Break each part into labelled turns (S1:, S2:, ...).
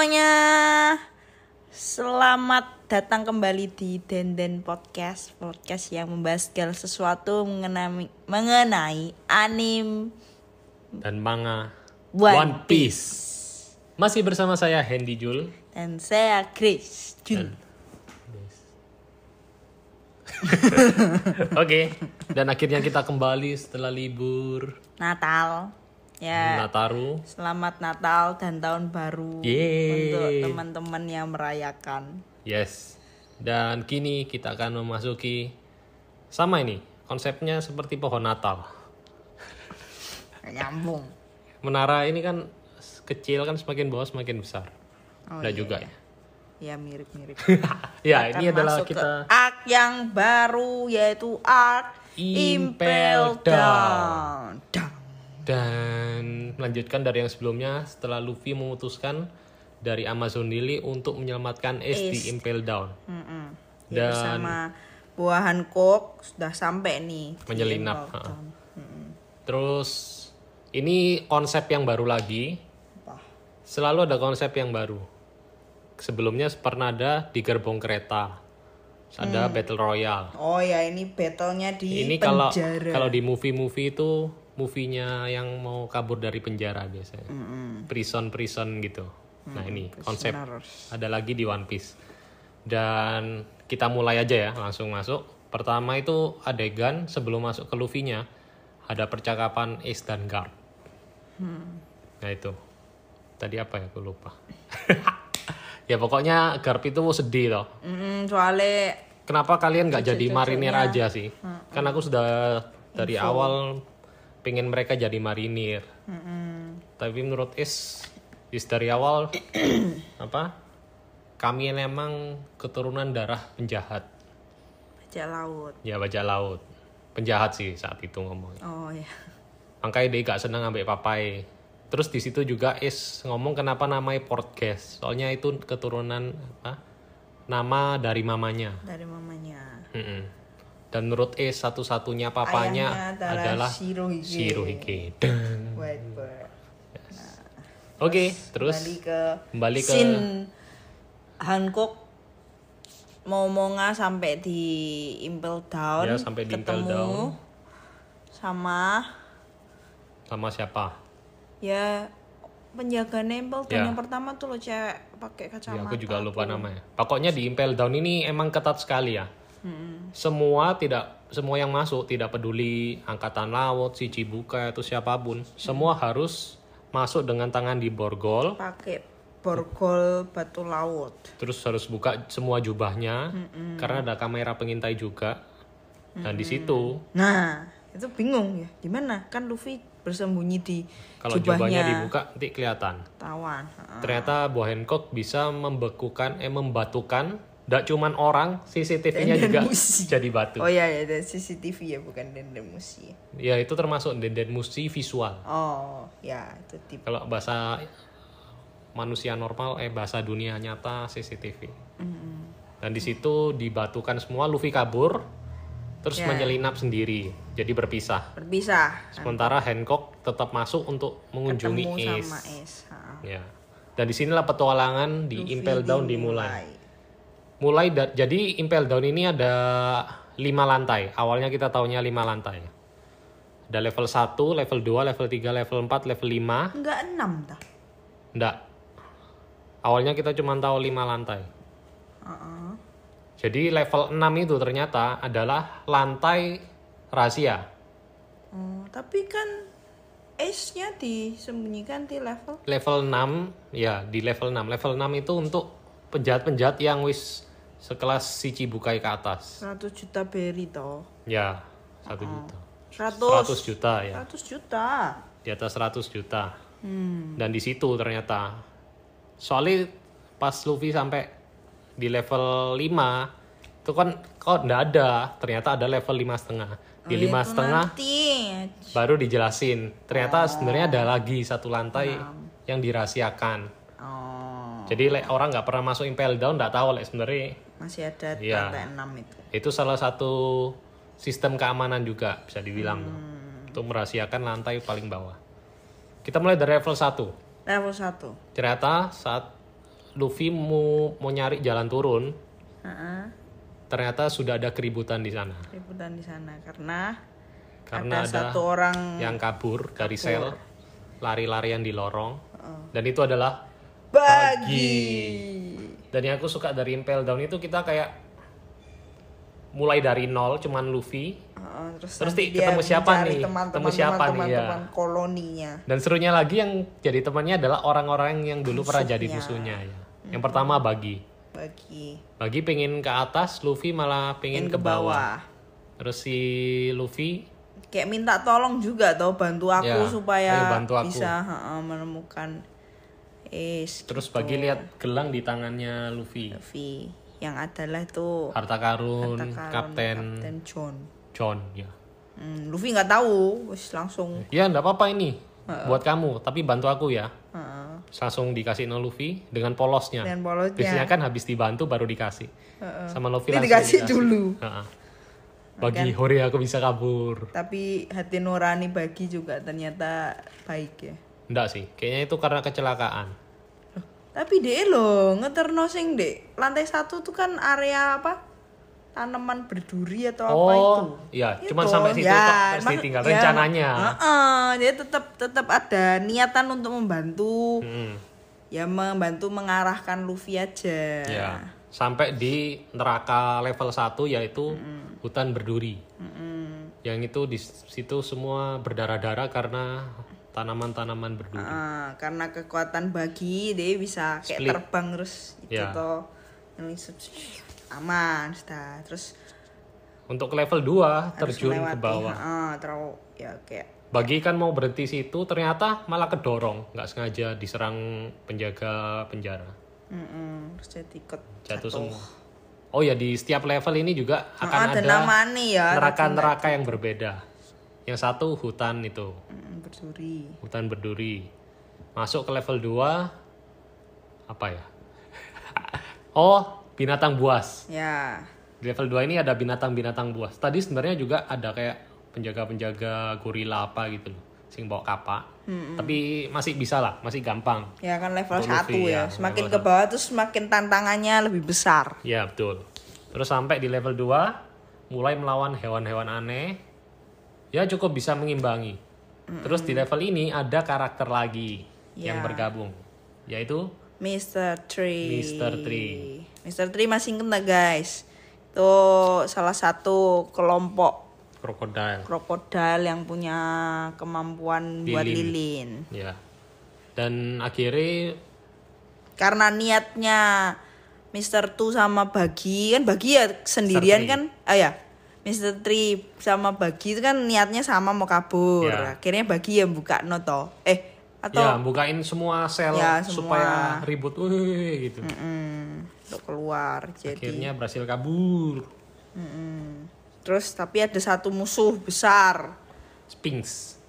S1: semuanya, selamat datang kembali di Denden Podcast yang membahas segala sesuatu mengenai anime
S2: dan manga
S1: One Piece.
S2: Masih bersama saya Hendy Jul
S1: Dan saya Grace Jul.
S2: Oke, dan akhirnya kita kembali setelah libur
S1: Natal. Ya,
S2: Nataru.
S1: selamat Natal dan Tahun Baru.
S2: Yeay.
S1: Untuk teman-teman yang merayakan.
S2: Yes. Dan kini kita akan memasuki sama ini, konsepnya seperti pohon Natal.
S1: Nyambung.
S2: Menara ini kan kecil, kan semakin bawah semakin besar.
S1: Oh,
S2: Udah
S1: iya,
S2: juga
S1: iya.
S2: ya.
S1: Ya mirip-mirip.
S2: Ya,
S1: Akan
S2: ini adalah
S1: masuk
S2: kita
S1: ke arc yang baru, yaitu arc Impel Down.
S2: Dan melanjutkan dari yang sebelumnya, setelah Luffy memutuskan dari Amazon Lily untuk menyelamatkan Ace di Impel Down.
S1: Ya,
S2: Dan
S1: bersama buah Hancock sudah sampai nih di
S2: menyelinap.
S1: Impel Down.
S2: Terus ini konsep yang baru lagi.
S1: Apa?
S2: Selalu ada konsep yang baru. Sebelumnya pernah ada di gerbong kereta. Ada Battle Royale.
S1: Oh ya, ini battle-nya di
S2: Ini
S1: penjara.
S2: kalau di movie itu movie-nya yang mau kabur dari penjara biasanya. Prison gitu. Nah, ini konsep
S1: prisoners.
S2: ada lagi di One Piece. Dan kita mulai aja ya, langsung masuk. Pertama itu adegan sebelum masuk ke Luffy-nya ada percakapan Ace dan Garp. Nah, itu. Tadi apa ya, aku lupa. Ya pokoknya Garp itu sedih loh.
S1: Soalnya
S2: Kenapa kalian nggak jadi marinir aja sih? Kan aku sudah dari awal pengen mereka jadi marinir. Tapi menurut Is dari awal apa? Kami memang keturunan darah penjahat.
S1: bajak laut.
S2: Ya bajak laut. Penjahat sih saat itu ngomong.
S1: Oh ya.
S2: Makanya dia gak senang ambil papai. Terus di situ juga Is ngomong kenapa namanya Portgas. Soalnya itu keturunan apa? Nama dari mamanya.
S1: Dari mamanya.
S2: Dan menurut Ace satu-satunya papanya
S1: Ayahnya
S2: adalah
S1: Shirohige.
S2: Shirohige.
S1: Whitebird.
S2: Oke, terus
S1: kembali ke scene Hancock mau sampai di Impel Down.
S2: Ya, sampai di Impel
S1: ketemu
S2: Down.
S1: sama
S2: siapa?
S1: Ya, penjaga Impel Down
S2: Ya.
S1: yang pertama tuh lo cewek pakai
S2: Ya,
S1: kacamata.
S2: aku juga lupa namanya. Pokoknya di Impel Down ini emang ketat sekali ya. Semua yang masuk tidak peduli angkatan laut, si Chibukai atau siapapun, semua harus masuk dengan tangan di borgol.
S1: Pakai borgol batu laut.
S2: Terus harus buka semua jubahnya karena ada kamera pengintai juga. Dan di situ
S1: Nah, itu bingung ya. Gimana? Kan Luffy bersembunyi di
S2: kalau jubahnya dibuka nanti kelihatan.
S1: Tawan.
S2: Ternyata buah Hancock bisa membatukan tidak cuman orang, CCTV-nya juga jadi batu.
S1: Oh iya ya, ada CCTV ya, bukan dendemusi.
S2: Ya itu termasuk dendemusi visual.
S1: Oh ya, itu tipe.
S2: Kalau bahasa manusia normal, bahasa dunia nyata CCTV. Dan di situ dibatukan semua, Luffy kabur, terus menyelinap sendiri, jadi berpisah. Sementara Hancock tetap masuk untuk mengunjungi
S1: Ketemu
S2: Ace.
S1: sama Ace.
S2: Ya. Dan disinilah petualangan di Impel Down dimulai. Jadi Impel Down ini ada 5 lantai. Awalnya kita taunya 5 lantai. Ada level 1, level 2, level 3, level 4, level 5.
S1: Enggak 6 dah.
S2: Enggak. Awalnya kita cuma tahu 5 lantai. Jadi level 6 itu ternyata adalah lantai rahasia.
S1: Oh, tapi kan Ace-nya disembunyikan di level
S2: Level 6, ya di level 6. Level 6 itu untuk penjahat-penjahat yang sekelas si Chibukai ke atas.
S1: 100 juta berry toh.
S2: Ya, 1 juta.
S1: 100
S2: juta ya.
S1: 100 juta.
S2: Di atas 100 juta. Dan di situ ternyata. Soalnya pas Luffy sampai di level 5 itu kan kok enggak ada. Ternyata ada level 5,5. Di 5,5 baru dijelasin. Ternyata sebenarnya ada lagi satu lantai yang dirahasiakan. Jadi orang nggak pernah masuk Impel Down nggak tahu sebenarnya
S1: masih ada lantai 6 itu.
S2: Itu salah satu sistem keamanan juga bisa dibilang untuk merahasiakan lantai paling bawah. Kita mulai dari level 1.
S1: Level 1.
S2: Ternyata saat Luffy mau nyari jalan turun,
S1: Heeh.
S2: ternyata sudah ada keributan di sana.
S1: Keributan di sana karena
S2: Karena ada
S1: satu orang
S2: yang kabur dari sel, lari-larian di lorong,
S1: Oh.
S2: dan itu adalah
S1: Bagi.
S2: Dan yang aku suka dari Impel Down itu kita kayak mulai dari nol, cuman Luffy.
S1: Terus
S2: Terus
S1: nanti dia
S2: ketemu siapa
S1: mencari
S2: nih? Ketemu siapa nih, ya.
S1: teman-teman koloninya.
S2: Dan serunya lagi yang jadi temannya adalah orang-orang yang dulu pernah jadi musuhnya ya. Yang pertama Bagi pengen ke atas, Luffy malah pengen ke bawah. Terus si Luffy
S1: Kayak minta tolong juga tau, bantu aku
S2: Ya,
S1: supaya
S2: ayo bantu aku.
S1: bisa menemukan
S2: terus Bagi lihat gelang di tangannya Luffy.
S1: Luffy yang adalah itu
S2: Harta karun,
S1: Harta Karun
S2: Kapten
S1: John.
S2: ya.
S1: Luffy nggak tahu, wis langsung
S2: Ya enggak apa-apa ini. Buat kamu, tapi bantu aku ya.
S1: heeh,
S2: Langsung dikasih no Luffy dengan polosnya.
S1: dengan polosnya.
S2: Biasanya kan habis dibantu baru dikasih. Sama Luffy
S1: Ini
S2: langsung
S1: dikasih dulu.
S2: Heeh. Bagi hore aku bisa kabur.
S1: Tapi hati nurani Bagi juga ternyata baik ya.
S2: Enggak sih, kayaknya itu karena kecelakaan.
S1: Tapi deh lo ngeterno sing dek lantai 1 tuh kan area apa? Tanaman berduri atau apa itu?
S2: Iya,
S1: Itu,
S2: cuman sampai situ tok, terus ditinggal rencananya.
S1: Dia tetap ada niatan untuk membantu. Ya membantu mengarahkan Luffy aja.
S2: Ya, sampai di neraka level 1 yaitu hutan berduri. Yang itu di situ semua berdarah-darah karena tanaman-tanaman berduri.
S1: Karena kekuatan Bagi dia bisa kayak
S2: Split.
S1: terbang terus itu
S2: Ya.
S1: toh ngelisep aman sudah. Terus
S2: Untuk ke level 2
S1: harus
S2: terjun ke
S1: melewati,
S2: bawah.
S1: terus ya kayak
S2: Bagi kan mau berhenti situ, ternyata malah kedorong, nggak sengaja diserang penjaga penjara.
S1: terus jadi ikut
S2: Jatuh semua. Oh ya, di setiap level ini juga akan
S1: ada
S2: ada
S1: namanya ya,
S2: neraka-neraka yang berbeda. Yang satu hutan itu,
S1: berduri.
S2: hutan berduri. Masuk ke level 2 apa ya? Oh, binatang buas.
S1: Ya.
S2: Di level 2 ini ada binatang-binatang buas. Tadi sebenarnya juga ada kayak penjaga-penjaga gorila apa gitu loh, sing bawa kapak. Tapi masih bisa lah, masih gampang.
S1: Ya kan level
S2: Untuk
S1: 1
S2: Luffy,
S1: ya.
S2: ya,
S1: Semakin
S2: level
S1: ke bawah tuh semakin tantangannya lebih besar.
S2: Ya, betul. Terus sampai di level 2 mulai melawan hewan-hewan aneh. Ya cukup bisa mengimbangi. Terus di level ini ada karakter lagi yang
S1: Ya.
S2: bergabung, yaitu
S1: Mr. Tree.
S2: Mr. Tree.
S1: Mr. Tree masih inget nggak guys? Itu salah satu kelompok krokodil yang punya kemampuan buat lilin.
S2: Ya. Dan akhirnya
S1: Karena niatnya Mr. Tu sama Bagi kan Bagi ya sendirian
S2: Tree.
S1: kan? Mr. Tree sama Bagi itu kan niatnya sama mau kabur.
S2: Ya.
S1: Akhirnya Bagi yang buka noto. Atau
S2: ya bukain semua sel
S1: Ya, semua.
S2: supaya ribut, wih, gitu.
S1: untuk keluar. Jadi
S2: Akhirnya berhasil kabur.
S1: terus tapi ada satu musuh besar.
S2: Sphinx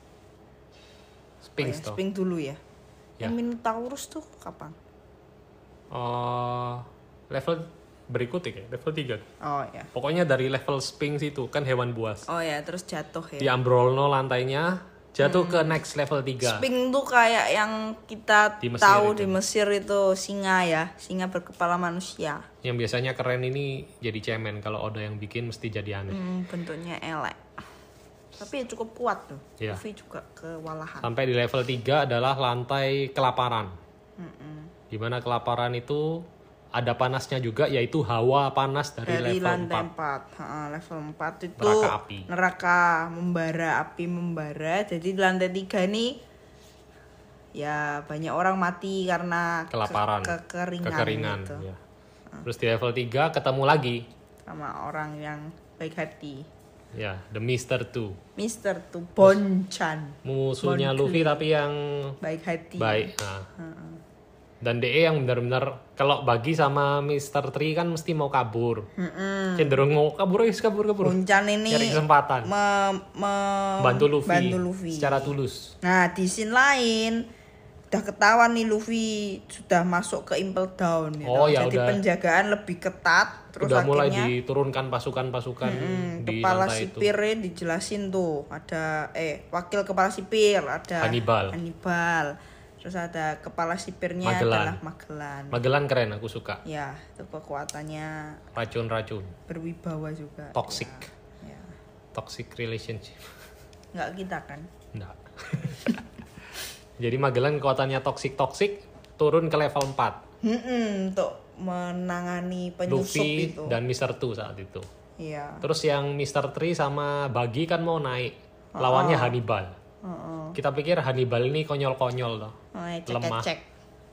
S2: toh.
S1: Sphinx dulu ya.
S2: Ya.
S1: Yang Minotaurus tuh kapan?
S2: Level berikutnya kayak level 3.
S1: Oh ya.
S2: Pokoknya dari level Sphinx itu kan hewan buas.
S1: Oh ya, terus jatuh ya.
S2: Di Ambrolno lantainya jatuh ke next level 3.
S1: Sphinx tuh kayak yang kita
S2: Di Mesir
S1: tahu
S2: itu.
S1: di Mesir itu singa ya, singa berkepala manusia.
S2: Yang biasanya keren ini jadi cemen, kalau ada yang bikin mesti jadi aneh.
S1: Bentuknya elek. Tapi ya cukup kuat tuh.
S2: Iya.
S1: Luffy juga kewalahan.
S2: Sampai di level 3 adalah lantai kelaparan. Dimana kelaparan itu ada panasnya juga, yaitu hawa panas dari level
S1: lantai
S2: 4.
S1: 4. Level 4 itu
S2: Neraka api.
S1: neraka membara, api membara. Jadi di lantai 3 ini ya banyak orang mati karena
S2: Kelaparan,
S1: kekeringan gitu.
S2: ya. Terus di level 3 ketemu lagi,
S1: Sama orang yang baik hati.
S2: ya, The Mr. 2.
S1: Mr. Tu Bonchan,
S2: Musuhnya Luffy tapi yang
S1: baik hati.
S2: baik. Dan DE yang benar-benar kalau Bagi sama Mr. Tree kan mesti mau kabur. Cenderung mau kabur.
S1: Bonchan ini
S2: Cari kesempatan. Bantu Luffy secara tulus.
S1: Nah, di scene lain udah ketahuan nih Luffy sudah masuk ke Impel Down ya.
S2: Oh, ya
S1: Jadi
S2: udah.
S1: penjagaan lebih ketat. Terus
S2: Udah mulai
S1: akhirnya
S2: diturunkan pasukan-pasukan di
S1: kepala
S2: lantai itu.
S1: sipirnya dijelasin tuh. Ada wakil kepala sipir ada
S2: Hannibal.
S1: Hannibal. Terus ada kepala sipirnya adalah Magellan.
S2: Magellan keren, aku suka.
S1: Ya, itu kekuatannya
S2: racun-racun.
S1: Berwibawa juga.
S2: Toxic.
S1: Ya.
S2: Toxic relationship.
S1: Enggak kita kan?
S2: Enggak. Jadi Magellan kekuatannya toxic turun ke level 4.
S1: Untuk menangani penyusup
S2: Luffy
S1: itu.
S2: dan Mr. Two saat itu.
S1: Iya.
S2: Terus yang Mr. Three sama Buggy kan mau naik. Lawannya Hannibal. Kita pikir Hannibal ini konyol-konyol loh. Lemah.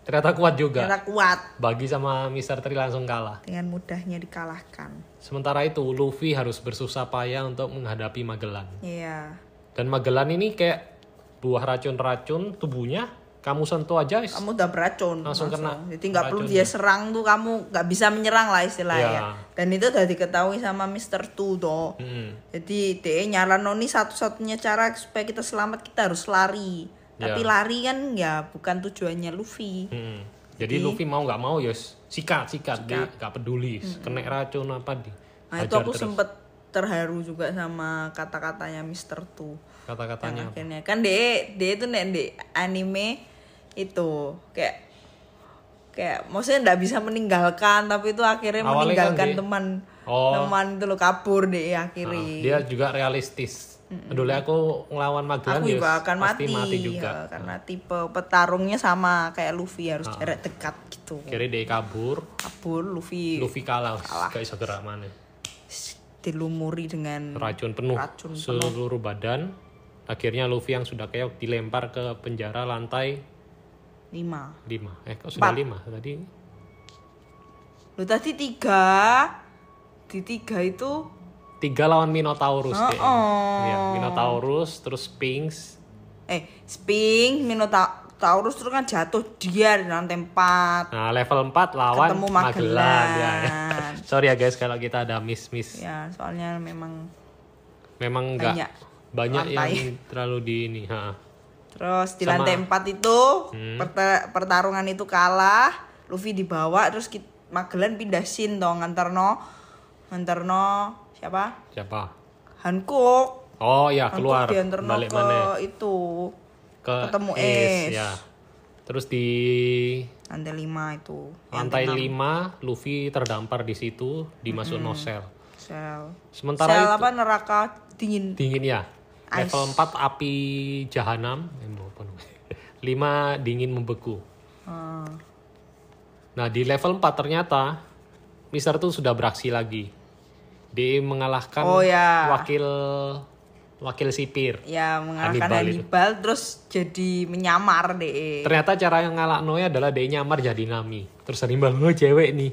S2: Ternyata kuat juga.
S1: Ternyata kuat.
S2: Buggy sama Mr. Three langsung kalah.
S1: Dengan mudahnya dikalahkan.
S2: Sementara itu Luffy harus bersusah payah untuk menghadapi Magellan.
S1: Iya.
S2: Dan Magellan ini kayak buah racun-racun tubuhnya, kamu sentuh aja
S1: kamu udah beracun
S2: langsung kena.
S1: Jadi nggak perlu dia serang tuh, kamu nggak bisa menyerang lah istilahnya. Ya. Dan itu udah diketahui sama Mr. Two toh. Jadi dia nyaranin satu-satunya cara supaya kita selamat, kita harus lari. Tapi lari kan ya bukan tujuannya Luffy.
S2: Jadi Luffy mau nggak mau ya sikat. Dia nggak peduli kena racun apa di.
S1: Nah itu aku sempet terharu juga sama kata-katanya Mr. Two.
S2: Kata-katanya
S1: akhirnya kan dia itu di anime itu kayak maksudnya nggak bisa meninggalkan, tapi itu akhirnya awalnya meninggalkan kan teman itu lo kabur deh akhirnya.
S2: Dia juga realistis. Dulu aku ngelawan Magellan
S1: aku juga akan
S2: mati juga.
S1: Ya, karena tipe petarungnya sama kayak Luffy, harus jarak dekat gitu.
S2: Akhirnya dia kabur Luffy kalah. Gak bisa gerak mana,
S1: dilumuri dengan
S2: racun penuh seluruh badan. Akhirnya Luffy yang sudah keok dilempar ke penjara lantai 5. Kok sudah 5 tadi?
S1: Lu tadi 3. Di 3 itu
S2: 3 lawan Minotaurus deh. Ya, Minotaurus terus Sphinx.
S1: Sphinx, Minotaurus terus kan jatuh dia di lantai 4.
S2: Nah, level 4 lawan
S1: ketemu Magellan.
S2: Ya. Sorry ya guys kalau kita ada miss.
S1: Ya, soalnya memang
S2: enggak banyak yang terlalu di ini.
S1: Terus di lantai 4 itu pertarungan itu kalah, Luffy dibawa, terus Magellan pindah scene dong, nganterno siapa? Hancock.
S2: Oh ya, keluar
S1: balik mana itu ketemu Ace.
S2: Ya. Terus di
S1: lantai 5 itu.
S2: Lantai 5 Luffy terdampar di situ, dimasuk no cell. Sementara
S1: sel
S2: itu
S1: apa, neraka dingin ya.
S2: Level 4 api jahanam, 5 dingin membeku. Nah di level 4 ternyata Mr. Two sudah beraksi lagi. Dia mengalahkan wakil sipir.
S1: Ya, mengalahkan Hannibal terus jadi menyamar deh.
S2: Ternyata cara yang ngalahnonya adalah dia nyamar jadi Nami. Terus Hannibal cewek nih.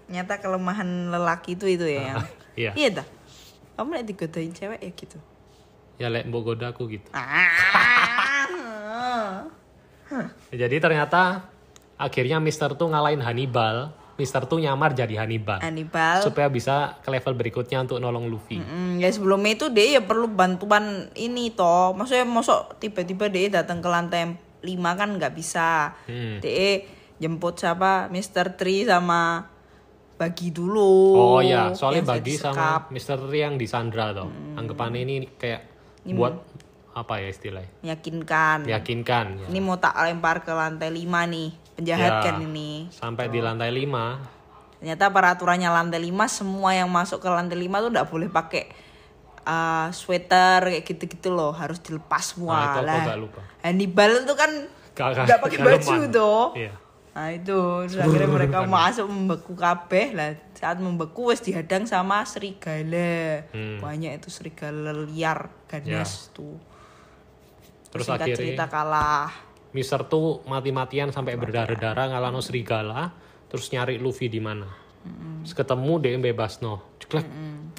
S1: Ternyata kelemahan lelaki itu ya. Iya dah. Kamu lihat digodain cewek ya gitu?
S2: Ya lek mbok goda aku gitu. Jadi ternyata akhirnya Mr. Two ngalahin Hannibal. Mr. Two nyamar jadi Hannibal. Supaya bisa ke level berikutnya untuk nolong Luffy.
S1: Ya sebelumnya itu dia ya perlu bantuan ini toh. Maksudnya mosok tiba-tiba dia datang ke lantai 5 kan nggak bisa. Dia jemput siapa? Mr. Three sama Buggy dulu.
S2: Oh ya, soalnya Buggy sama Mr. Three yang disandra toh. Anggapannya ini kayak buat apa ya istilahnya? Meyakinkan. Ya.
S1: Ini mau tak lempar ke lantai 5 nih. Penjahat kan ini.
S2: Sampai di lantai 5.
S1: Ternyata peraturannya lantai 5, semua yang masuk ke lantai 5 tuh enggak boleh pakai sweater kayak gitu-gitu loh, harus dilepas semua.
S2: Itu aku gak lupa.
S1: Hannibal itu kan enggak pakai baju toh.
S2: Iya.
S1: Nah itu akhirnya mereka masuk membeku kabeh lah. Saat membeku wes dihadang sama serigala. Banyak itu serigala liar ganas tuh.
S2: Terus akhirnya
S1: cerita kalah.
S2: Mr. Two mati-matian sampai berdarah-darah ngalahno serigala, terus nyari Luffy di mana. Terus ketemu dia bebas ceklek.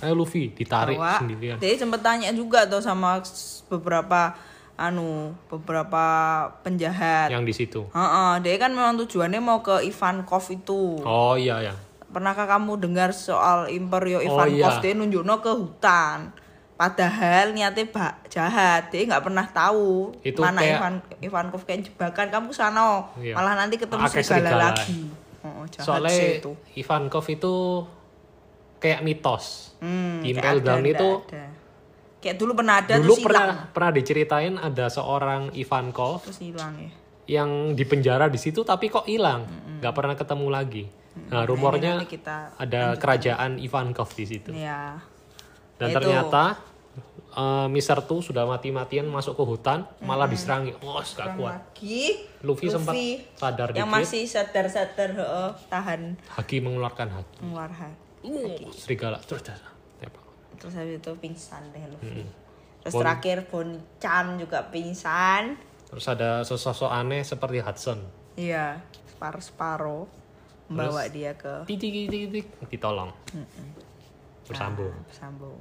S2: Ayo Luffy ditarik sendirian.
S1: Dia sempat tanya juga tuh sama beberapa penjahat
S2: yang di situ.
S1: Dia kan memang tujuannya mau ke Ivankov itu.
S2: Oh iya ya.
S1: Pernahkah kamu dengar soal Imperio Ivankov? Dia nunjukno ke hutan. Padahal niatnya jahat, dia nggak pernah tahu itu mana Ivankov kayak jebakan, kamu sana malah nanti ketemu serigala lagi.
S2: Soalnya itu. Ivankov itu kayak mitos. Impel Down itu
S1: Kayak dulu pernah ada
S2: Dulu
S1: terus hilang.
S2: pernah diceritain ada seorang Ivankov
S1: Terus hilang ya.
S2: yang dipenjara di situ tapi kok hilang, nggak pernah ketemu lagi. Nah, rumornya
S1: Nanti kita
S2: ada kerajaan Ivankov di situ.
S1: ya.
S2: Dan
S1: Itu.
S2: ternyata Mr. Tu sudah mati-matian masuk ke hutan, malah diserangi. Oh, gak kuat.
S1: Lagi
S2: Luffy sempat sadar
S1: yang
S2: dikit.
S1: masih sadar-sadar tahan
S2: Haki mengeluarkan haki.
S1: keluar haki.
S2: Serigala terus tembak.
S1: Terus habis itu pingsan deh Luffy. Terus terakhir Bonchan juga pingsan.
S2: Terus ada sosok aneh seperti Hudson.
S1: Iya, separuh membawa dia ke
S2: Titik ditolong. Bersambung.
S1: Bersambung.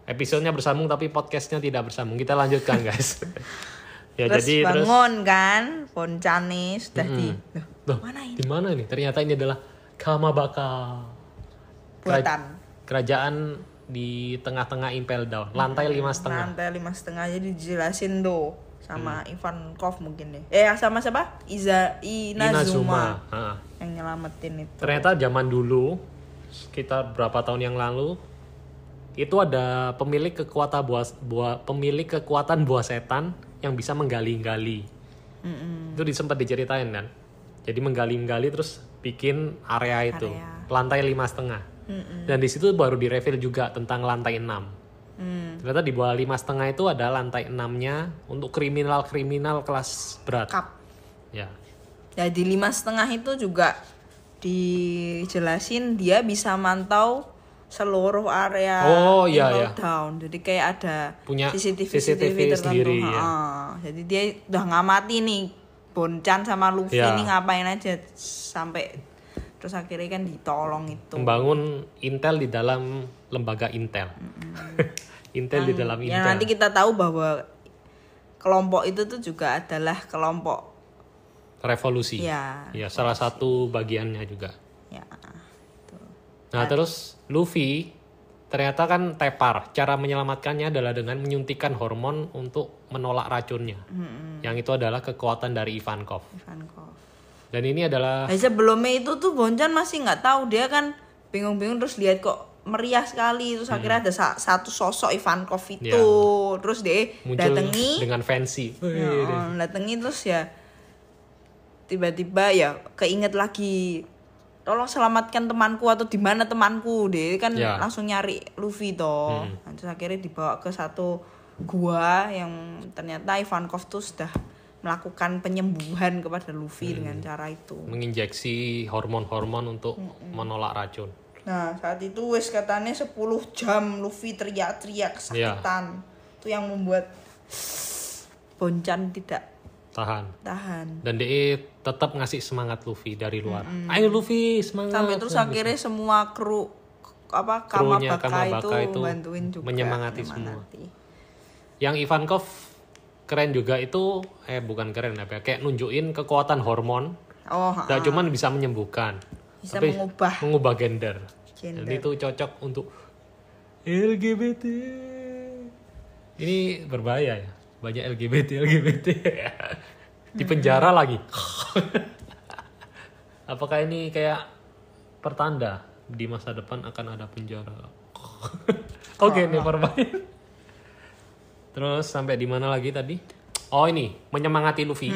S2: Episodenya bersambung tapi podcastnya tidak bersambung. Kita lanjutkan guys. Ya
S1: Terus
S2: jadi
S1: bangun kan, Bonchan nih sudah
S2: Loh,
S1: mana ini?
S2: di mana ini? Ternyata ini adalah Kamabaka.
S1: Buatan.
S2: Kerajaan di tengah-tengah Impel Down. Lantai 5,5.
S1: Lantai 5,5 jadi dijelasin tuh sama Ivankov mungkin deh. Sama siapa? Inazuma. Yang nyelamatin itu.
S2: Ternyata zaman dulu sekitar berapa tahun yang lalu itu ada pemilik kekuatan buah setan yang bisa menggali-gali. Itu sempat diceritain kan. Jadi menggali-gali terus bikin area itu lantai 5,5. Dan di situ baru direveal juga tentang lantai 6. Ternyata di bawah 5,5 itu ada lantai 6-nya untuk kriminal kelas berat.
S1: Cup.
S2: Ya.
S1: Jadi 5,5 itu juga dijelasin dia bisa mantau seluruh area Impel Down. Jadi kayak ada
S2: punya
S1: CCTV tertentu.
S2: sendiri, ya.
S1: Jadi dia udah ngamati nih Bonchan sama Luffy nih ngapain aja sampai terus akhirnya kan ditolong itu.
S2: Membangun Intel di dalam lembaga Intel. Intel di dalam Intel.
S1: Yang nanti kita tahu bahwa kelompok itu tuh juga adalah kelompok
S2: revolusi.
S1: Ya,
S2: salah satu bagiannya juga.
S1: Ya.
S2: Nah, terus Luffy ternyata kan tepar. Cara menyelamatkannya adalah dengan menyuntikkan hormon untuk menolak racunnya. Yang itu adalah kekuatan dari Ivankov. Dan ini adalah
S1: sebelumnya itu tuh Bonchan masih nggak tahu, dia kan bingung-bingung terus lihat kok meriah sekali, terus akhirnya ada satu sosok Ivankov itu, terus dia
S2: muncul
S1: datangi
S2: dengan fancy.
S1: Datangi terus ya tiba-tiba ya keinget lagi, tolong selamatkan temanku atau di mana temanku, dia kan langsung nyari Luffy toh. Terus akhirnya dibawa ke satu gua yang ternyata Ivankov tuh sudah melakukan penyembuhan kepada Luffy dengan cara itu.
S2: Menginjeksi hormon-hormon untuk menolak racun.
S1: Nah, saat itu wes katanya 10 jam Luffy teriak-teriak kesakitan. Itu yang membuat Bonchan tidak tahan.
S2: Dan dia tetap ngasih semangat Luffy dari luar. Ayo Luffy, semangat.
S1: Sampai terus akhirnya semua kru Kamabaka itu bantuin juga,
S2: menyemangati semua. Yang Ivankov keren juga itu, bukan keren kayak nunjukin kekuatan hormon. Gak cuman bisa menyembuhkan,
S1: bisa
S2: tapi mengubah gender. Dan itu cocok untuk LGBT. Ini berbahaya ya, banyak LGBT di penjara lagi. Apakah ini kayak pertanda di masa depan akan ada penjara? Oke, never mind. Terus sampai di mana lagi tadi? Oh, ini menyemangati Luffy.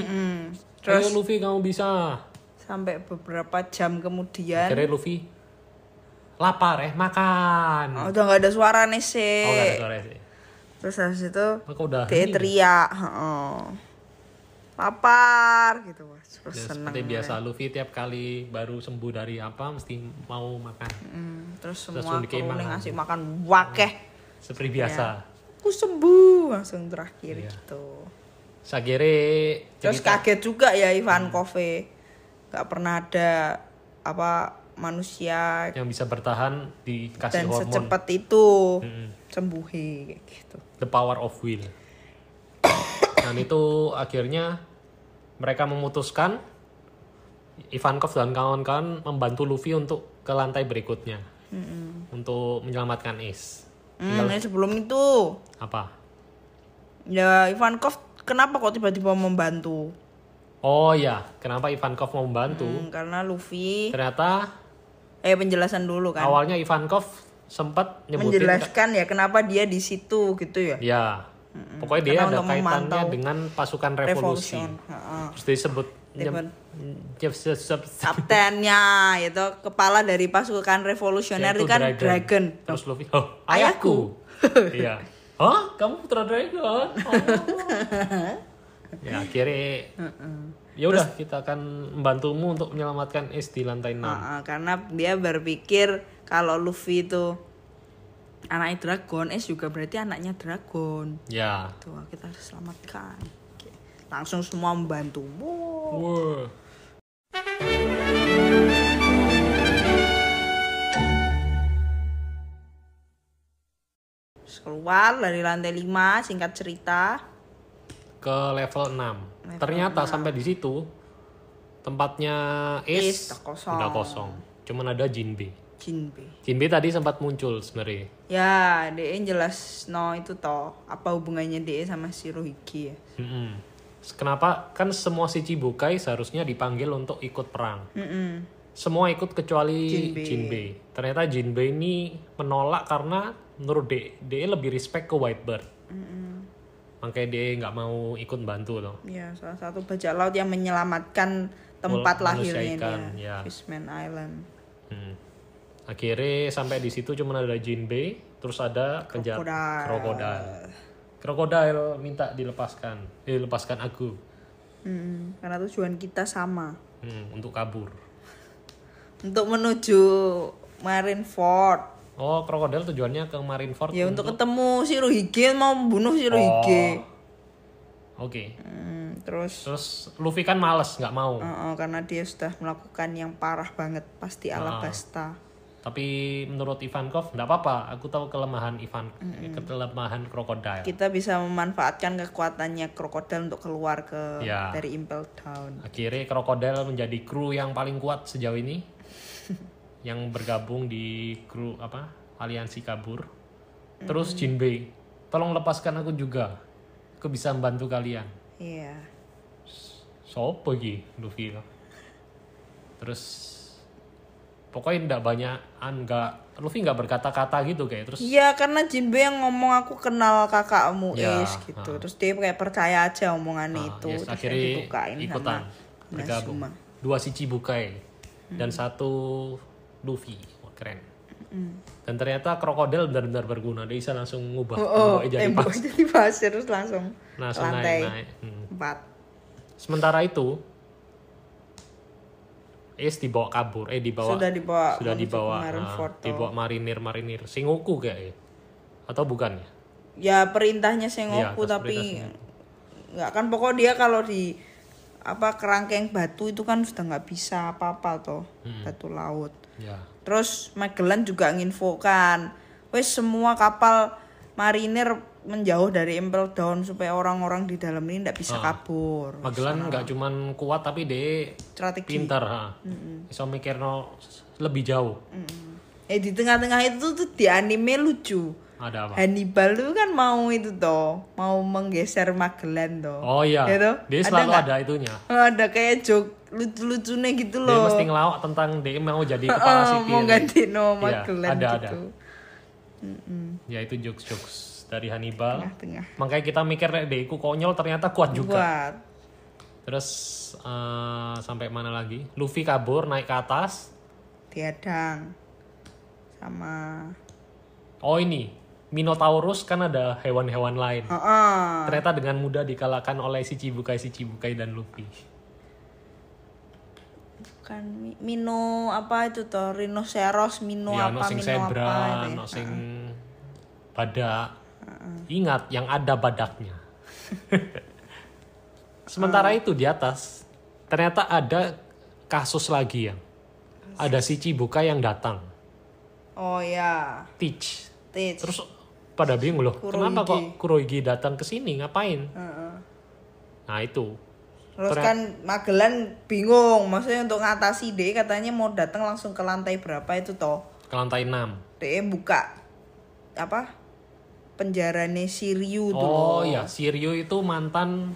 S2: Terus ayo Luffy, kamu bisa.
S1: Sampai beberapa jam kemudian
S2: akhirnya Luffy lapar, makan.
S1: Udah nggak ada suara nih sih.
S2: Nggak ada suara sih.
S1: Terus habis itu dia teriak, lapar gitu. Terus seneng.
S2: Seperti biasa Luffy tiap kali baru sembuh dari mesti mau makan.
S1: Terus semua kru ngasih makan wakeh.
S2: Seperti biasa.
S1: Aku sembuh langsung terakhir gitu. Terus kaget juga ya Ivankov. Gak pernah ada manusia
S2: yang bisa bertahan dikasih
S1: dan
S2: hormon. Dan
S1: secepat itu sembuh kayak gitu.
S2: The power of will. Dan itu akhirnya mereka memutuskan Ivankov dan kawan-kawan membantu Luffy untuk ke lantai berikutnya. Untuk menyelamatkan Ace.
S1: Sebelum itu
S2: apa?
S1: Ya Ivankov kenapa kok tiba-tiba membantu?
S2: Oh ya, kenapa Ivankov mau membantu?
S1: Karena Luffy
S2: ternyata
S1: penjelasan dulu kan.
S2: Awalnya Ivankov sempat nyebutin
S1: menjelaskan ya kenapa dia di situ gitu ya.
S2: Ya. Pokoknya dia
S1: Karena
S2: ada
S1: untuk
S2: kaitannya
S1: memantau
S2: dengan pasukan revolusi. Terus disebut
S1: kaptennya itu kepala dari pasukan revolusioner itu kan Dragon.
S2: Terus Luffy, "Oh, ayahku." Iya. "Hah? Kamu putra Dragon?" Oh. Ya akhirnya ya udah kita akan membantumu untuk menyelamatkan Ace di lantai 6.
S1: Karena dia berpikir kalau Luffy itu anaknya Dragon, Ace juga berarti anaknya Dragon.
S2: Ya.
S1: Tuh, kita harus selamatkan. Oke. Langsung semua membantu.
S2: Wow.
S1: Keluar dari lantai 5, singkat cerita
S2: ke level 6. Ternyata sampai di situ tempatnya Ace udah kosong. Cuman ada Jinbe. Jinbe tadi sempat muncul sebenarnya.
S1: Ya, DE jelas itu toh apa hubungannya DE sama Shirohige ya.
S2: Kenapa kan semua Shichibukai seharusnya dipanggil untuk ikut perang. Semua ikut kecuali Jinbe. Ternyata Jinbe ini menolak karena menurut DE lebih respect ke Whitebird. Makanya DE nggak mau ikut bantu loh.
S1: Ya, salah satu bajak laut yang menyelamatkan tempat lahirnya
S2: dia,
S1: Fishman Island.
S2: Akhirnya sampai di situ cuma ada Jinbe, terus ada Crocodile. Crocodile minta dilepaskan aku.
S1: Karena tujuan kita sama.
S2: Untuk kabur.
S1: Untuk menuju Marineford.
S2: Oh, Crocodile tujuannya ke Marineford.
S1: Ya untuk ketemu Shirohige, mau membunuh Shirohige.
S2: Oke.
S1: Terus
S2: Luffy kan males, nggak mau.
S1: Karena dia sudah melakukan yang parah banget, pasti Alabasta.
S2: Tapi menurut Ivankov nggak apa-apa. Aku tahu kelemahan kelemahan Crocodile.
S1: Kita bisa memanfaatkan kekuatannya Crocodile untuk keluar dari Impel Down.
S2: Akhirnya Crocodile menjadi kru yang paling kuat sejauh ini, yang bergabung di kru aliansi kabur. Terus Jinbe, tolong lepaskan aku juga. Aku bisa membantu kalian.
S1: Iya.
S2: Sopo iki Luffy. Terus pokoknya Luffy nggak berkata-kata gitu kayak terus.
S1: Iya, karena Jinbe yang ngomong aku kenal kakakmu Ace gitu. Terus dia kayak percaya aja omongannya itu.
S2: Yes,
S1: terus
S2: akhirnya
S1: dibukain
S2: ikutan bergabung. 2 Shichibukai dan 1 Luffy. Wah, keren. Dan ternyata Crocodile benar-benar berguna. Dia bisa langsung ngubah
S1: jadi pasir terus langsung lantai
S2: naik.
S1: 4.
S2: Sementara itu Ace dibawa kabur, sudah dibawa marinir Sengoku kayak atau bukan ya?
S1: Ya perintahnya Sengoku tapi nggak kan pokok dia kalau di kerangkeng batu itu kan sudah nggak bisa apa-apa toh batu laut.
S2: Ya.
S1: Terus Magellan juga nginfokan, wes semua kapal marinir menjauh dari Impel Down supaya orang-orang di dalam ini tidak bisa kabur.
S2: Magellan nggak cuman kuat tapi dia pintar, bisa mikir lebih jauh.
S1: Di tengah-tengah itu tuh di anime lucu.
S2: Ada apa?
S1: Hannibal tuh kan mau menggeser Magellan toh.
S2: Oh iya.
S1: Gitu?
S2: Dia selalu ada itunya.
S1: Ada kayak joke lucu-lucunya gitu loh.
S2: Dia mesti ngelawak tentang dia mau jadi kepala sipil.
S1: Mau ganti Magellan
S2: ada.
S1: gitu.
S2: Ya itu jokes dari Hannibal.
S1: Tengah.
S2: Makanya kita mikir Deku konyol ternyata kuat juga. Terus sampai mana lagi? Luffy kabur naik ke atas.
S1: Diadang sama
S2: ini Minotaurus kan ada hewan-hewan lain. Ternyata dengan mudah dikalahkan oleh Shichibukai dan Luffy.
S1: Bukan Mino apa itu toh? Rhinoceros, Mino
S2: ya,
S1: apa
S2: Mino zebra,
S1: apa
S2: sing badak. Ingat yang ada badaknya. Sementara itu di atas ternyata ada kasus lagi yang ada Shichibukai yang datang. Oh
S1: ya.
S2: Teach. Terus pada bingung loh, kenapa kok Kurohige datang ke sini ngapain? Nah itu.
S1: Terus kan Magellan bingung, maksudnya untuk ngatasi dia katanya mau datang langsung ke lantai berapa itu toh?
S2: Ke lantai 6.
S1: Dia buka penjaranya Shiryu tuh.
S2: Oh iya, Shiryu itu mantan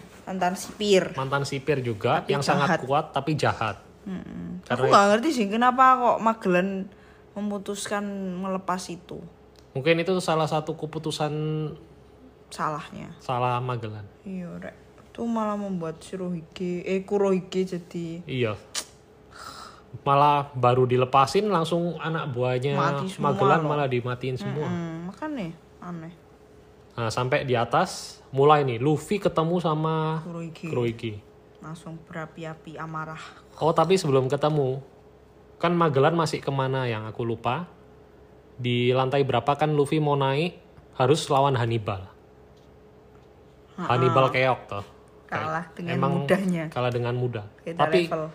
S1: sipir.
S2: Mantan sipir juga tapi yang jahat. Sangat kuat tapi jahat.
S1: Aku nggak ngerti sih kenapa kok Magellan memutuskan melepas itu.
S2: Mungkin itu salah satu keputusan
S1: Salahnya.
S2: salah Magellan.
S1: Iya, Rek. Itu malah membuat Kurohige jadi
S2: Iya. Malah baru dilepasin langsung anak buahnya Magellan malah dimatiin semua.
S1: Makanya aneh.
S2: Nah, sampai di atas mulai nih Luffy ketemu sama Kurohige.
S1: Langsung berapi-api amarah.
S2: Oh, tapi sebelum ketemu kan Magellan masih kemana yang aku lupa. Di lantai berapa kan Luffy mau naik harus lawan Hannibal. Hannibal keok toh.
S1: Kalah dengan mudahnya.
S2: Kalah dengan mudah.
S1: Beda
S2: Tapi
S1: level.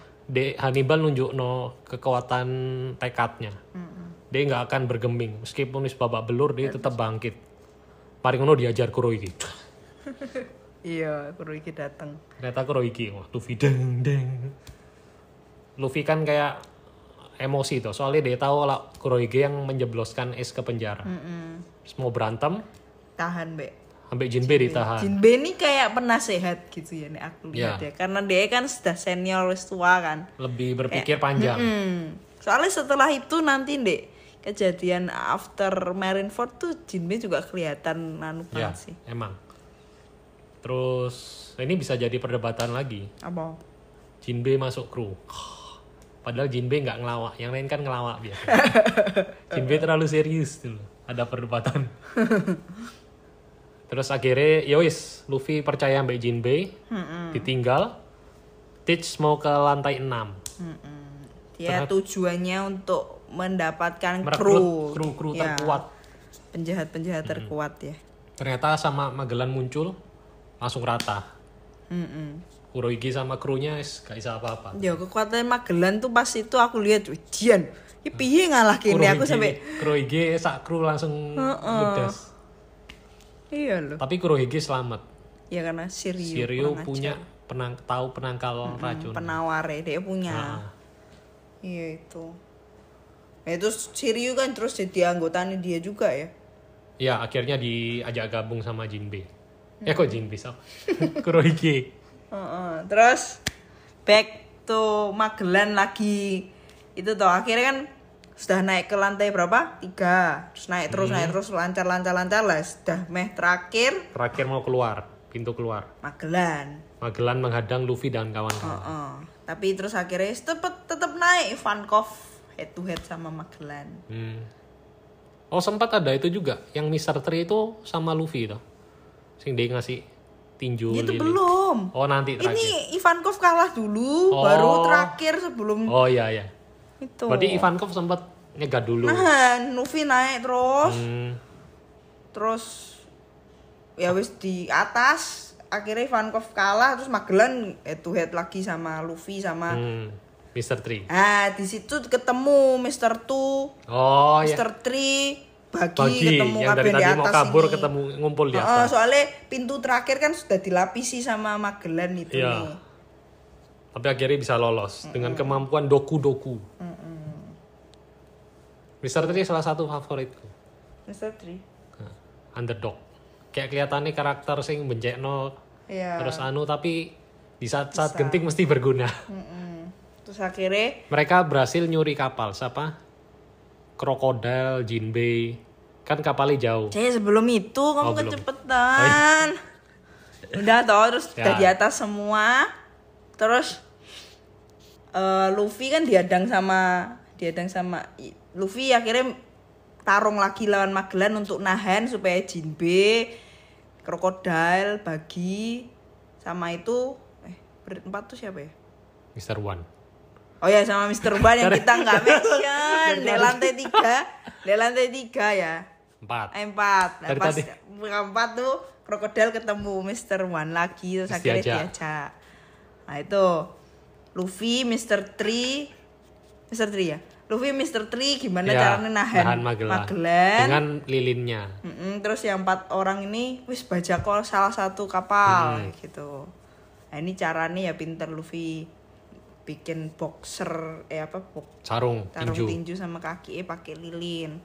S2: Hannibal nunjuk kekuatan tekadnya. Dia nggak akan bergeming meskipun wis babak belur dia tetap bangkit. Mari ngono diajar Kurohige.
S1: Iya, Kurohige datang.
S2: Ternyata Kurohige, wah Luffy deng. Luffy kan kayak emosi tuh, soalnya dia tahu kalau Kurohige yang menjebloskan Ace ke penjara. Terus mau berantem,
S1: Tahan, Mbak.
S2: sampai Jinbe ditahan.
S1: Jinbe ini kayak penasehat gitu ya nih aku lihat ya. Karena dia kan sudah senior wis tua kan.
S2: Lebih berpikir panjang.
S1: Soalnya setelah itu nanti Dek kejadian after Marineford tuh Jinbe juga kelihatan banget sih.
S2: Emang. Terus ini bisa jadi perdebatan lagi.
S1: Apa?
S2: Jinbe masuk kru. Padahal Jinbe nggak ngelawak, yang lain kan ngelawak biasa. Jinbe terlalu serius dulu. Ada perdebatan. Terus akhirnya yowis Luffy percaya Mbak Jinbe, ditinggal. Teach mau ke lantai 6.
S1: Dia tujuannya untuk mendapatkan
S2: kru
S1: ya,
S2: terkuat.
S1: Penjahat-penjahat terkuat ya.
S2: Ternyata sama Magellan muncul langsung rata. Kurohige sama krunya gak bisa apa-apa.
S1: Ya kekuatan Magellan tuh pas itu aku lihat Dian. Ini piye ngalahin aku sampai
S2: Kurohige sak kru langsung ngedas.
S1: Iya loh.
S2: Tapi Kurohige selamat.
S1: Ya karena
S2: Shiryu punya tahu penangkal racun.
S1: Penawar dia punya. Iya itu. Nah itu Shiryu kan terus jadi anggotanya dia juga ya.
S2: Ya akhirnya diajak gabung sama Jinbe. Ya kok Jinbe so? Kurohige.
S1: Terus back to Magellan lagi. Itu toh akhirnya kan sudah naik ke lantai berapa? 3. Terus naik terus lancar lah. Sudah terakhir
S2: mau keluar, pintu keluar. Magellan menghadang Luffy dan kawan-kawan.
S1: Tapi terus akhirnya tetap naik Ivankov head to head sama Magellan.
S2: Oh sempat ada itu juga yang Mr. Tree itu sama Luffy itu. Sing dia ngasih tinju
S1: itu
S2: lili.
S1: Belum.
S2: Oh nanti terakhir.
S1: Ini Ivankov kalah dulu, baru terakhir sebelum.
S2: Oh iya.
S1: Itu.
S2: Berarti Ivankov sempat nyegat dulu.
S1: Nah, Luffy naik terus. Terus ya wis di atas, akhirnya Ivankov kalah terus Magellan head to head lagi sama Luffy sama
S2: Mr. Tree.
S1: Ah, di situ ketemu Mr. Two.
S2: Oh iya.
S1: Mr. Tree bagi ketemu
S2: yang dari
S1: di
S2: tadi
S1: atas
S2: mau kabur
S1: ini.
S2: ketemu ngumpul di atas.
S1: Soalnya pintu terakhir kan sudah dilapisi sama Magellan itu nih.
S2: Tapi akhirnya bisa lolos dengan kemampuan doku. Mr. Tree salah satu favoritku.
S1: Mr. Tree.
S2: Underdog. Kayak kelihatannya karakter sing bencekno. Terus tapi di saat-saat genting mesti berguna.
S1: Terus akhirnya
S2: mereka berhasil nyuri kapal. Siapa? Crocodile, Jinbe. Kan kapalnya jauh.
S1: Sebelum itu kamu kecepetan. Udah toh terus udah di atas semua. Terus Luffy kan dihadang sama Luffy akhirnya tarung lagi lawan Magellan untuk nahan supaya Jinbe, Crocodile, Bagi sama itu berempat tuh siapa ya?
S2: Mr. One.
S1: Oh ya sama Mr. One yang kita nggak mention di lantai 3 ya. 4. Nah, pas 4 tuh Crocodile ketemu Mr. One lagi terus akhirnya diajak. Nah itu Luffy, Mr. Tree ya. Luffy, Mr. Tree gimana caranya nahan Magellan
S2: dengan lilinnya.
S1: Terus yang 4 orang ini wis bajak salah satu kapal gitu. Nah ini caranya ya pinter Luffy bikin boxer
S2: sarung
S1: tinju sama kaki pakai lilin.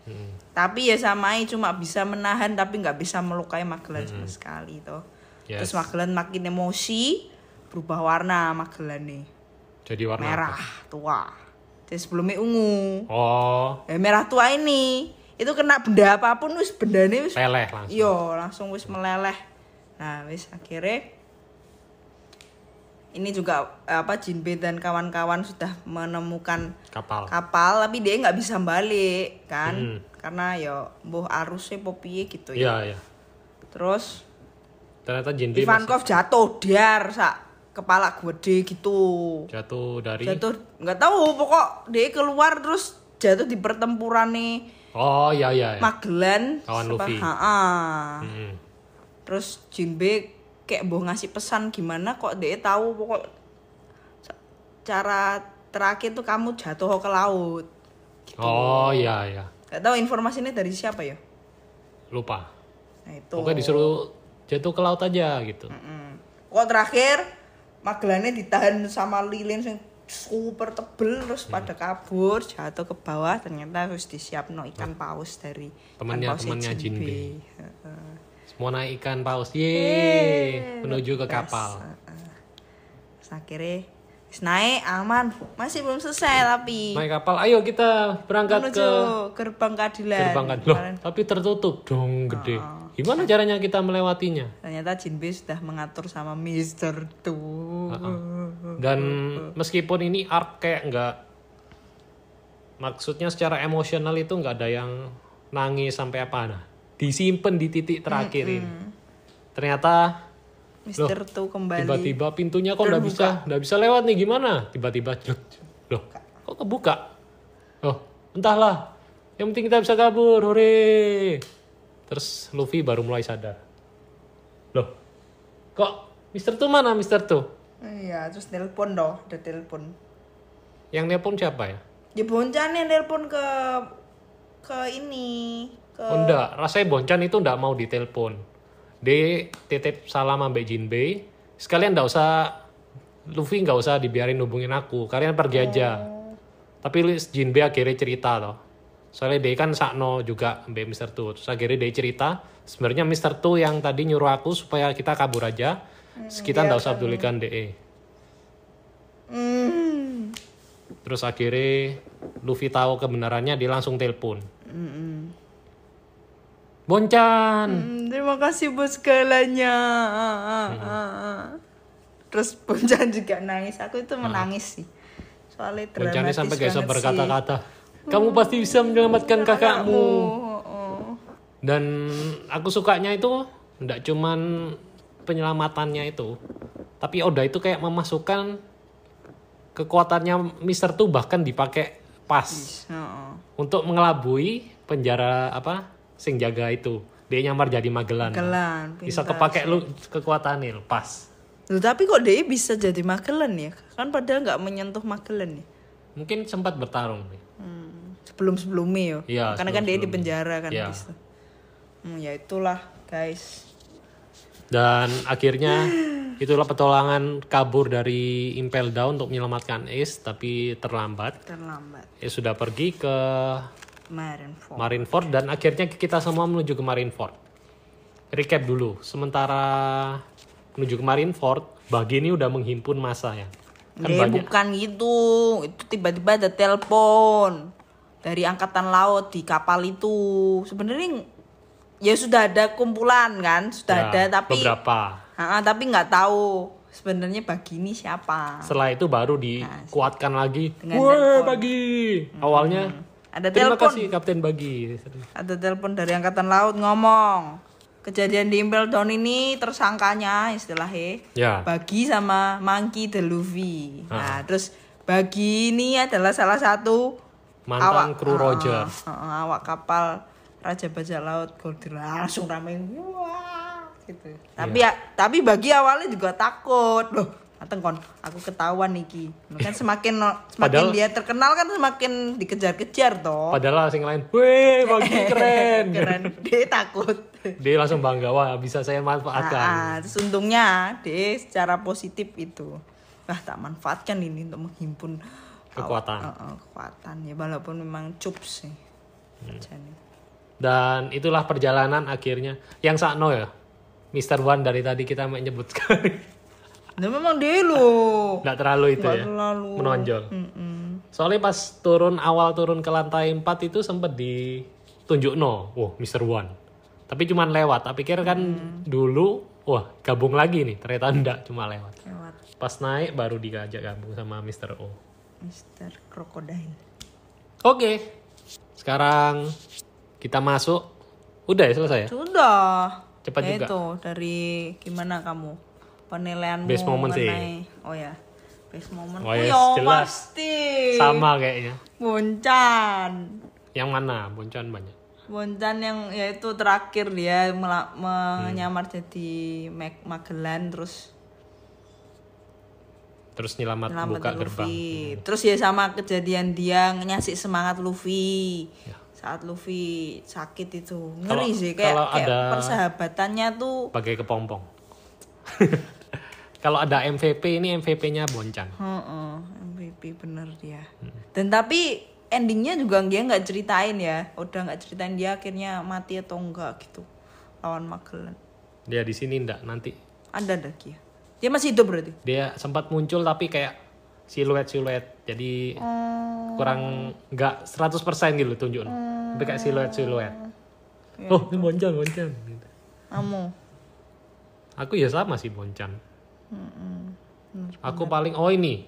S1: Tapi ya samai cuma bisa menahan tapi nggak bisa melukai Magellan sama sekali toh. Terus Magellan makin emosi berubah warna Magellan nih.
S2: Jadi warna
S1: merah tua. Jadi sebelumnya ungu.
S2: Oh.
S1: Merah tua ini itu kena benda apapun wis bendane wis
S2: Meleleh langsung.
S1: Iya, langsung wis meleleh. Nah, wis akhirnya ini juga Jinbe dan kawan-kawan sudah menemukan kapal tapi dia nggak bisa balik kan. Karena ya mbuh arusnya piye gitu ya.
S2: Iya.
S1: Terus
S2: ternyata Jinbe
S1: Ivankov jatuh dar sak kepala gede gitu.
S2: Jatuh
S1: nggak tahu pokok dia keluar terus jatuh di pertempuran nih.
S2: Oh iya.
S1: Magellan
S2: kawan Luffy.
S1: Terus Jinbe kayak ngasih pesan gimana kok dia tahu pokok cara terakhir tuh kamu jatuh ke laut. Gitu.
S2: Oh iya.
S1: Gak tahu informasinya dari siapa ya?
S2: Lupa.
S1: Nah itu.
S2: Pokoknya disuruh jatuh ke laut aja gitu.
S1: Kok terakhir Magellannya ditahan sama lilin yang super tebel terus pada kabur jatuh ke bawah ternyata harus disiapno ikan paus dari
S2: temannya Jinbe. Semua naik ikan paus, menuju ke kapal.
S1: Terus akhirnya naik aman, masih belum selesai tapi.
S2: Naik kapal, ayo kita berangkat
S1: menuju
S2: ke
S1: gerbang keadilan.
S2: Loh, tapi tertutup dong gede. Gimana caranya kita melewatinya?
S1: Ternyata Jinbe sudah mengatur sama Mr. Tu.
S2: Dan meskipun ini arc kayak nggak, maksudnya secara emosional itu nggak ada yang nangis sampai apa, nah disimpan di titik terakhir ini. Ternyata
S1: Mr. Tu kembali.
S2: Tiba-tiba pintunya kok nggak bisa lewat nih, gimana? Tiba-tiba loh, kok kebuka? Oh, entahlah. Yang penting kita bisa kabur, hore. Terus Luffy baru mulai sadar. Loh, kok Mr. Tu mana Mr. Tu?
S1: Iya, terus nelpon ada telepon.
S2: Yang nelpon siapa ya?
S1: Ya Boncan yang nelpon ke ini.
S2: Oh enggak, rasanya Boncan itu enggak mau ditelepon. Dia titip salam sama Jinbe. Sekalian enggak usah, Luffy enggak usah dibiarin hubungin aku. Kalian pergi aja. Tapi Jinbe akhirnya cerita loh. Soalnya dia kan sakno juga Mbak Mr. Tu. Terus akhirnya dia cerita, sebenarnya Mr. Tu yang tadi nyuruh aku supaya kita kabur aja. Kita enggak usah pedulikan DE. Terus akhirnya Luffy tahu kebenarannya, dia langsung telepon. Boncan.
S1: Terima kasih buat segalanya. Terus Boncan juga nangis. Aku itu menangis sih. Soalnya dramatis
S2: Boncannya sampai gak bisa
S1: banget
S2: berkata-kata. Kamu pasti bisa menyelamatkan kakakmu. Dan aku sukanya itu enggak cuman penyelamatannya itu, tapi Oda itu kayak memasukkan kekuatannya Mr. Tu bahkan dipakai pas untuk mengelabui penjara sing jaga itu. Dia nyamar jadi Magellan. Bisa kepake lu kekuatannya pas.
S1: Loh, tapi kok dia bisa jadi Magellan ya? Kan padahal nggak menyentuh Magellan ya.
S2: Mungkin sempat bertarung nih.
S1: Sebelum-sebelumnya
S2: ya.
S1: Karena kan dia di penjara kan
S2: ya.
S1: bisa. Ya itulah guys.
S2: Dan akhirnya itulah petualangan kabur dari Impel Down untuk menyelamatkan Ace, tapi terlambat. Ace sudah pergi ke Marineford dan akhirnya kita semua menuju ke Marineford. Recap dulu, sementara menuju ke Marineford, Buggy ini udah menghimpun massa ya.
S1: Kan bukan gitu, itu tiba-tiba ada telepon dari angkatan laut di kapal itu. Sebenarnya ya sudah ada kumpulan kan, ada tapi
S2: beberapa.
S1: Tapi nggak tahu sebenarnya Buggy ini siapa.
S2: Setelah itu baru dikuatkan lagi. Woi Buggy. Awalnya
S1: ada
S2: terima
S1: telepon.
S2: kasih Kapten Buggy.
S1: Ada telepon dari angkatan laut ngomong kejadian di Impel Down ini tersangkanya istilahnya Buggy sama Monkey D. Luffy. Nah terus Buggy ini adalah salah satu
S2: mantan kru Roger.
S1: Awak kapal Raja Bajak Laut Goldilocks, langsung ramai wah gitu. Tapi Buggy awalnya juga takut loh. Ateng kon, aku ketahuan niki. Kan semakin padahal, dia terkenal kan semakin dikejar-kejar toh.
S2: Padahal sing lain, weh Buggy keren.
S1: Keren. Dia takut.
S2: Dia langsung bangga, wah bisa saya manfaatkan.
S1: Terus untungnya dia secara positif itu, tak manfaatkan ini untuk menghimpun kekuatan ya walaupun memang cups sih.
S2: Dan itulah perjalanan akhirnya yang sakno ya. Mr. One dari tadi kita menyebut sekali.
S1: Nah memang dia loh.
S2: Nggak terlalu itu ya.
S1: Terlalu.
S2: Menonjol. Soalnya pas awal turun ke lantai 4 itu sempet ditunjuk Mr. One. Tapi cuman lewat. Tak pikir kan dulu, gabung lagi nih. Ternyata enggak, cuma lewat. Pas naik baru diajak gabung sama Mr. O.
S1: Mr. Crocodile.
S2: Oke. Sekarang kita masuk. Udah ya selesai ya?
S1: Sudah.
S2: Cepat juga.
S1: Itu dari gimana kamu? Penilaianmu
S2: Best moment sih.
S1: Oh ya. Best moment.
S2: Jelas.
S1: Pasti.
S2: Sama kayaknya.
S1: Boncan.
S2: Yang mana? Boncan banyak.
S1: Boncan yang yaitu terakhir dia menyamar jadi Magellan terus
S2: nyelamat buka
S1: Luffy.
S2: gerbang.
S1: Terus ya sama kejadian dia ngasih semangat Luffy. Ya. Saat Luffy sakit itu. Ngeri sih kayak persahabatannya tuh
S2: bagai kepompong. Kalau ada MVP ini MVP-nya Boncan.
S1: MVP bener dia. Dan tapi endingnya juga dia nggak ceritain ya. Udah nggak ceritain dia akhirnya mati atau enggak gitu lawan Magellan.
S2: Dia di sini enggak nanti.
S1: Ada lagi ya. Dia masih hidup berarti? Dia
S2: sempat muncul tapi kayak siluet. Jadi kurang nggak 100% gitu tunjuknya. Tapi kayak siluet. Ya, ini Boncan gitu.
S1: Kamu?
S2: Aku ya sama sih Boncan. Aku paling ini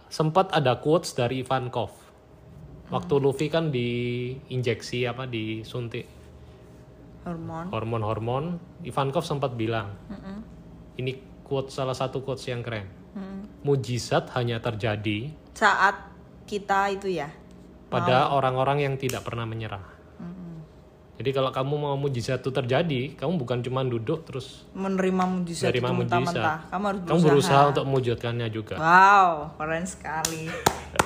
S2: sempat ada quotes dari Ivankov. Waktu Luffy kan diinjeksi disuntik hormon. Ivankov sempat bilang. Ini salah satu quotes yang keren. Mujizat hanya terjadi
S1: saat kita itu ya
S2: pada orang-orang yang tidak pernah menyerah. Jadi kalau kamu mau mujizat itu terjadi, kamu bukan cuma duduk terus
S1: menerima mujizat itu mentah-mentah.
S2: Kamu berusaha untuk mewujudkannya juga.
S1: Wow, keren sekali.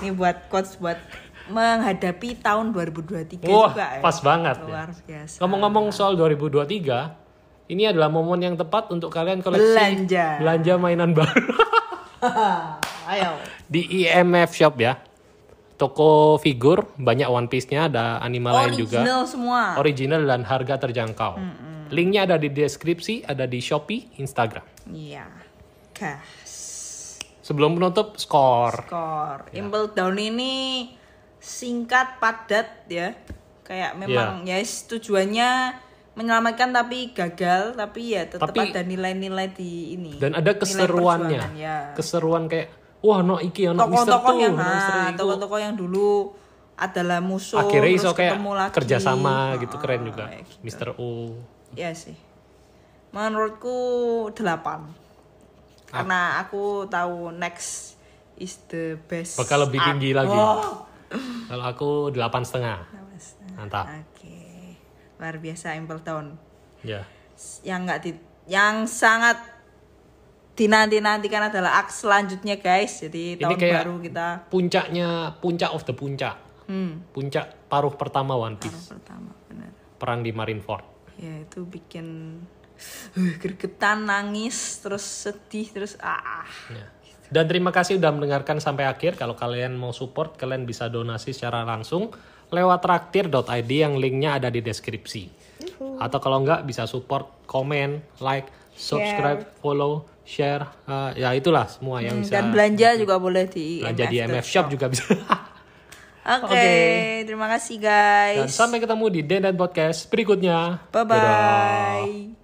S1: Ini buat quotes buat menghadapi tahun 2023 juga ya.
S2: Pas banget.
S1: Luar biasa.
S2: Ngomong-ngomong soal 2023, ini adalah momen yang tepat untuk kalian koleksi belanja mainan baru.
S1: Ayo.
S2: Di IMF Shop ya. Toko figur, banyak One Piece-nya, ada animal lain juga.
S1: Original semua.
S2: Original dan harga terjangkau. Linknya ada di deskripsi, ada di Shopee, Instagram.
S1: Iya. Gas.
S2: Sebelum penutup, skor.
S1: Ya. Impel Down ini singkat, padat ya. Kayak memang tujuannya menyelamatkan tapi gagal, tapi ya tetap ada nilai-nilai di ini.
S2: Dan ada keseruannya.
S1: Ya.
S2: Keseruan kayak iki anak Mister tuh.
S1: Tokoh-tokoh yang dulu adalah musuh
S2: akhirnya
S1: terus
S2: ketemu
S1: lagi
S2: kerjasama gitu keren juga.
S1: Gitu.
S2: Mr. O.
S1: Iya sih. Menurutku 8. Karena aku tahu next is the best.
S2: Bakal lebih tinggi lagi. Kalau aku 8,5. Mantap.
S1: Oke. Luar biasa Impel Down.
S2: Ya.
S1: Yang sangat dinanti-nantikan adalah akt selanjutnya guys. Jadi tahun baru kita
S2: puncak of the puncak. Puncak paruh pertama One Piece.
S1: Benar.
S2: Perang di Marineford.
S1: Ya itu bikin gregetan, nangis, terus sedih, terus
S2: Ya. Dan terima kasih udah mendengarkan sampai akhir. Kalau kalian mau support, kalian bisa donasi secara langsung lewat traktir.id yang linknya ada di deskripsi. Atau kalau enggak bisa support, komen, like, subscribe, follow, share, ya itulah semua yang bisa.
S1: Dan belanja juga boleh di
S2: belanja di MF Shop juga bisa.
S1: Oke, terima kasih guys.
S2: Dan sampai ketemu di Den dan Podcast berikutnya.
S1: Bye-bye.